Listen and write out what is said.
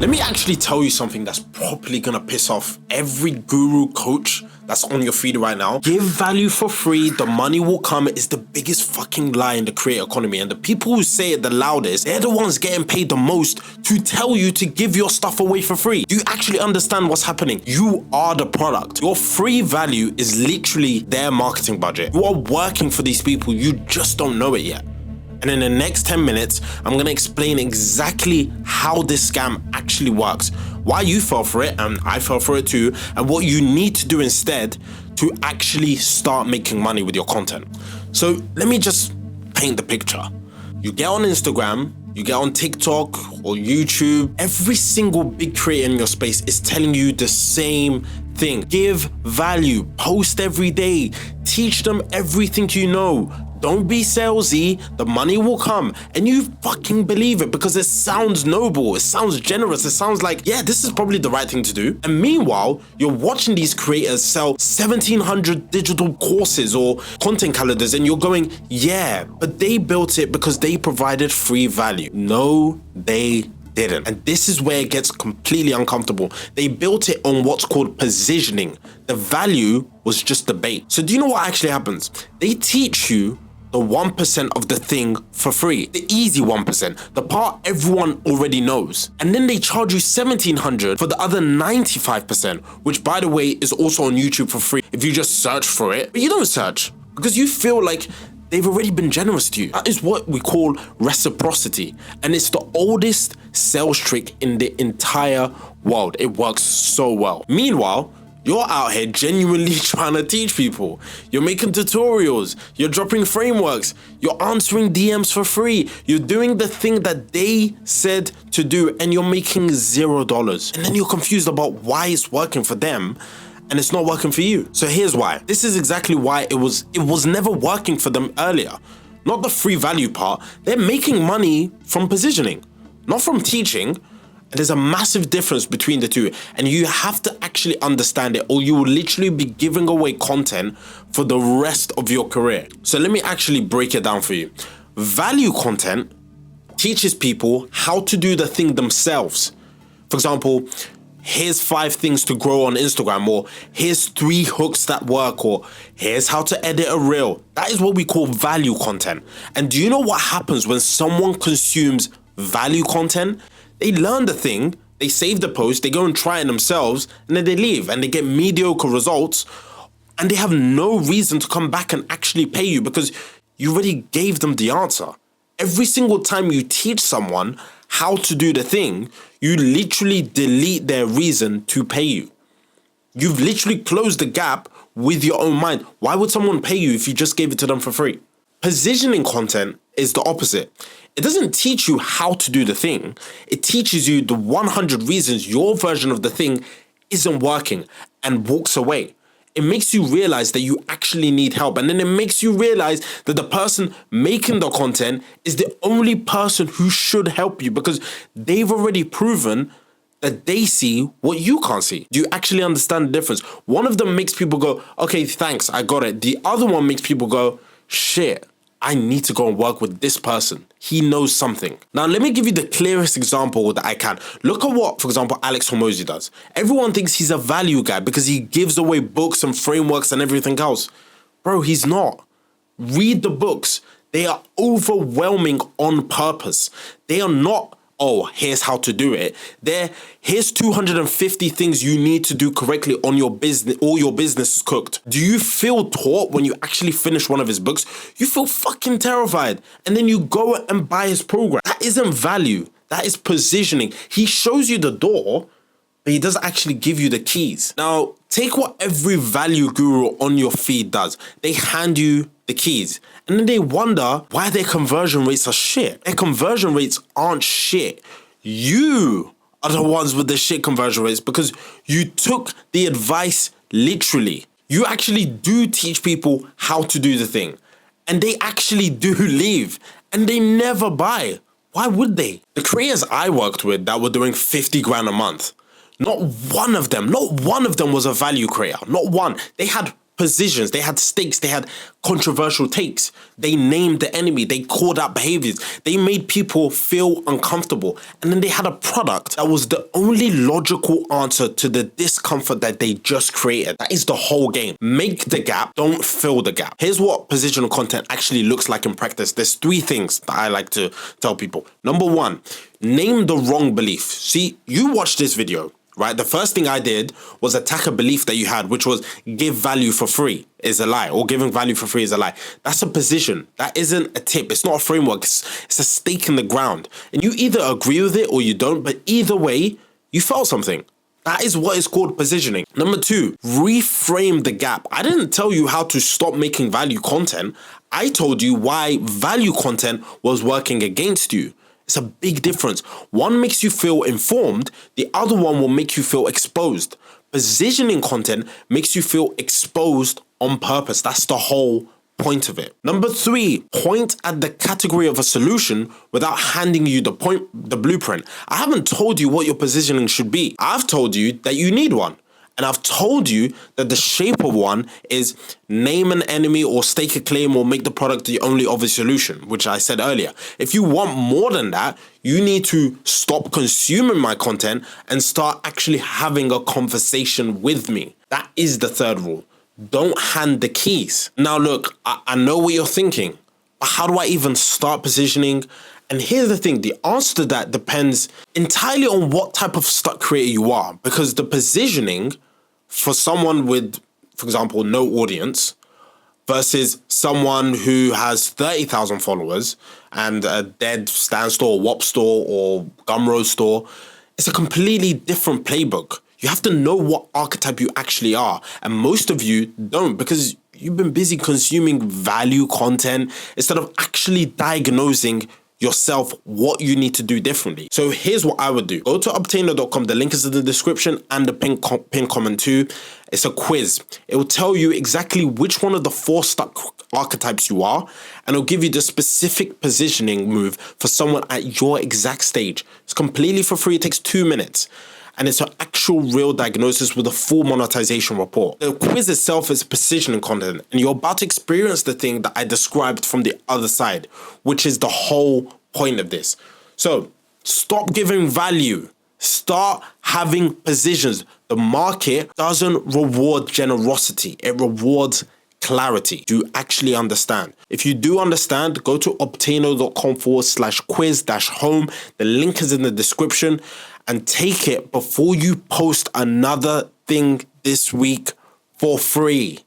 Let me actually tell you something that's probably gonna piss off every guru coach that's on your feed right now. Give value for free, the money will come is the biggest fucking lie in the creator economy. And the people who say it the loudest, they're the ones getting paid the most to tell you to give your stuff away for free. Do you actually understand what's happening? You are the product. Your free value is literally their marketing budget. You are working for these people, you just don't know it yet. And in the next 10 minutes, I'm gonna explain exactly how this scam actually works, why you fell for it, and I fell for it too, and what you need to do instead to actually start making money with your content. So let me just paint the picture. You get on Instagram, you get on TikTok or YouTube, every single big creator in your space is telling you the same thing. Give value, post every day, teach them everything you know. Don't be salesy, the money will come. And you fucking believe it because it sounds noble, it sounds generous, it sounds like, yeah, this is probably the right thing to do. And meanwhile, you're watching these creators sell 1,700 digital courses or content calendars and you're going, yeah, but they built it because they provided free value. No, they didn't. And this is where it gets completely uncomfortable. They built it on what's called positioning. The value was just the bait. So do you know what actually happens? They teach you the 1% of the thing for free, the easy 1%, the part everyone already knows. And then they charge you $1,700 for the other 95%, which by the way is also on YouTube for free if you just search for it. But you don't search because you feel like they've already been generous to you. That is what we call reciprocity. And it's the oldest sales trick in the entire world. It works so well. Meanwhile, you're out here genuinely trying to teach people. You're making tutorials, you're dropping frameworks, you're answering DMs for free, you're doing the thing that they said to do and you're making $0. And then you're confused about why it's working for them and it's not working for you. So here's why. This is exactly why it was never working for them earlier. Not the free value part. They're making money from positioning, not from teaching. And there's a massive difference between the two. And you have to actually understand it or you will literally be giving away content for the rest of your career. So let me actually break it down for you. Value content teaches people how to do the thing themselves. For example, here's 5 things to grow on Instagram, or here's 3 hooks that work, or here's how to edit a reel. That is what we call value content. And do you know what happens when someone consumes value content? They learn the thing, they save the post, they go and try it themselves, and then they leave and they get mediocre results and they have no reason to come back and actually pay you because you already gave them the answer. Every single time you teach someone how to do the thing, you literally delete their reason to pay you. You've literally closed the gap with your own mind. Why would someone pay you if you just gave it to them for free? Positioning content is the opposite. It doesn't teach you how to do the thing. It teaches you the 100 reasons your version of the thing isn't working and walks away. It makes you realize that you actually need help. And then it makes you realize that the person making the content is the only person who should help you because they've already proven that they see what you can't see. Do you actually understand the difference? One of them makes people go, okay, thanks, I got it. The other one makes people go, shit, I need to go and work with this person. He knows something. Now, let me give you the clearest example that I can. Look at what, for example, Alex Hormozi does. Everyone thinks he's a value guy because he gives away books and frameworks and everything else. Bro, he's not. Read the books. They are overwhelming on purpose. They are not, oh, here's how to do it. Here's 250 things you need to do correctly on your business. All your business is cooked. Do you feel taught when you actually finish one of his books? You feel fucking terrified. And then you go and buy his program. That isn't value. That is positioning. He shows you the door, but he doesn't actually give you the keys. Now, take what every value guru on your feed does. They hand you the keys. And then they wonder why their conversion rates are shit. Their conversion rates aren't shit. You are the ones with the shit conversion rates because you took the advice literally. You actually do teach people how to do the thing. And they actually do leave. And they never buy. Why would they? The creators I worked with that were doing 50 grand a month, not one of them was a value creator. Not one. They had positions, they had stakes, they had controversial takes. They named the enemy, they called out behaviors, they made people feel uncomfortable. And then they had a product that was the only logical answer to the discomfort that they just created. That is the whole game. Make the gap, don't fill the gap. Here's what positional content actually looks like in practice. There's 3 things that I like to tell people. Number 1, name the wrong belief. See, you watched this video, right? The first thing I did was attack a belief that you had, which was give value for free is a lie, or giving value for free is a lie. That's a position. That isn't a tip. It's not a framework. It's a stake in the ground. And you either agree with it or you don't, but either way, you felt something. That is what is called positioning. Number 2, reframe the gap. I didn't tell you how to stop making value content. I told you why value content was working against you. It's a big difference. One makes you feel informed, the other one will make you feel exposed. Positioning content makes you feel exposed on purpose. That's the whole point of it. Number 3, point at the category of a solution without handing you the blueprint. I haven't told you what your positioning should be. I've told you that you need one. And I've told you that the shape of one is name an enemy or stake a claim or make the product the only obvious solution, which I said earlier. If you want more than that, you need to stop consuming my content and start actually having a conversation with me. That is the 3rd rule. Don't hand the keys. Now look, I know what you're thinking, but how do I even start positioning? And here's the thing, the answer to that depends entirely on what type of stuck creator you are, because the positioning for someone with, for example, no audience versus someone who has 30,000 followers and a dead stand store, WOP store or Gumroad store, it's a completely different playbook. You have to know what archetype you actually are. And most of you don't, because you've been busy consuming value content instead of actually diagnosing yourself what you need to do differently. So here's what I would do. Go to obteno.com. The link is in the description and the pin comment too. It's a quiz. It will tell you exactly which one of the 4 stuck archetypes you are, and it'll give you the specific positioning move for someone at your exact stage. It's completely for free. It takes 2 minutes. And it's an actual real diagnosis with a full monetization report. The quiz itself is positioning content, and you're about to experience the thing that I described from the other side, which is the whole point of this. So stop giving value. Start having positions. The market doesn't reward generosity. It rewards clarity. Do you actually understand? If you do understand, go to obteno.com/quiz-home. The link is in the description, and take it before you post another thing this week for free.